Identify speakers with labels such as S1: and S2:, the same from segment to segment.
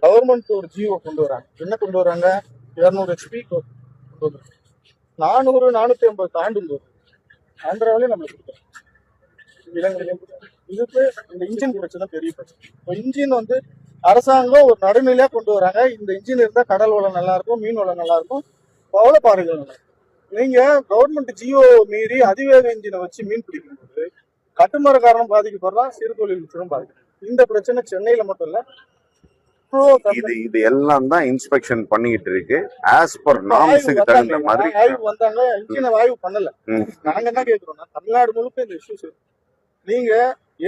S1: Government ஒரு ஜியோ கொண்டு வராங்க. என்ன கொண்டு வராங்க? 200 HP 400 450 தாண்டும் போது ஆந்திராவிலே நம்மளுக்கு இதுக்கு இந்த இன்ஜின் பிரச்சனை பெரிய பிரச்சனை. இப்போ இன்ஜின் வந்து அரசாங்கம் ஒரு நடுநிலையா கொண்டு வராங்க. இந்த இன்ஜின் இருந்தா கடல் வளம் நல்லா இருக்கும், மீன் வளம் நல்லா இருக்கும், பவள பாறைகள் நல்லா இருக்கும். நீங்க கவர்மெண்ட் ஜியோ மீறி அதிவேக இன்ஜினை வச்சு மீன் பிடிக்கும்போது கட்டுமரக்காரனும் பாதிக்கப்படுறான், சிறு தொழில் பாதிக்கும். இந்த பிரச்சனை சென்னையில மட்டும் இல்ல,
S2: இது எல்லாம் தான் இன்ஸ்பெக்ஷன் பண்ணிட்டு இருக்கு. ஆஸ் பர் நார்ம்ஸ்க்கு தகுந்த மாதிரி
S1: ஆய்வு வந்தாங்க. இன்ஜினை ஆய்வு பண்ணல. நாங்க என்ன கேக்குறோம்னா, தமிழ்நாடு முழுக்க இந்த இஷ்யூஸ் இருக்கு. நீங்க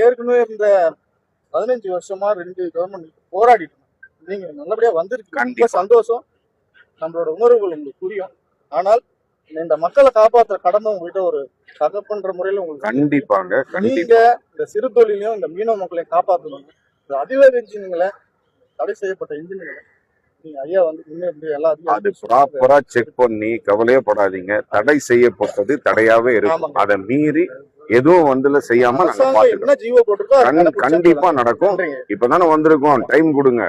S1: ஏற்கனவே இந்த 15 வருஷமா 2 கவர்மெண்ட் போராடிட்டு நீங்க நல்லபடியா வந்திருக்கு, சந்தோஷம். நம்மளோட உணர்வுகள் உங்களுக்கு புரியும். ஆனால் இந்த மக்களை காப்பாற்ற கடமை உங்ககிட்ட ஒரு தகப்பன்ற முறையில உங்களுக்கு
S2: கண்டிப்பாங்க.
S1: நீங்க இந்த சிறு தொழிலையும் இந்த மீனவ மக்களையும் காப்பாற்றணும். இந்த அதிவேக இன்ஜின்களை, தடை செய்யப்பட்ட இன்ஜின்களை நீங்க ஐயா வந்து
S2: அது ப்ராப்பரா செக் பண்ணி கவலையப்படாதீங்க. தடை செய்யப்பட்டது தடையாவே இருக்கும். அதை மீறி எதுவும் வந்து செய்யாம நாங்க
S1: ஜீவோ போட்டிருக்கோம்.
S2: கண்டிப்பா நடக்கும். இப்பதானே வந்திருக்கோம், டைம் கொடுங்க.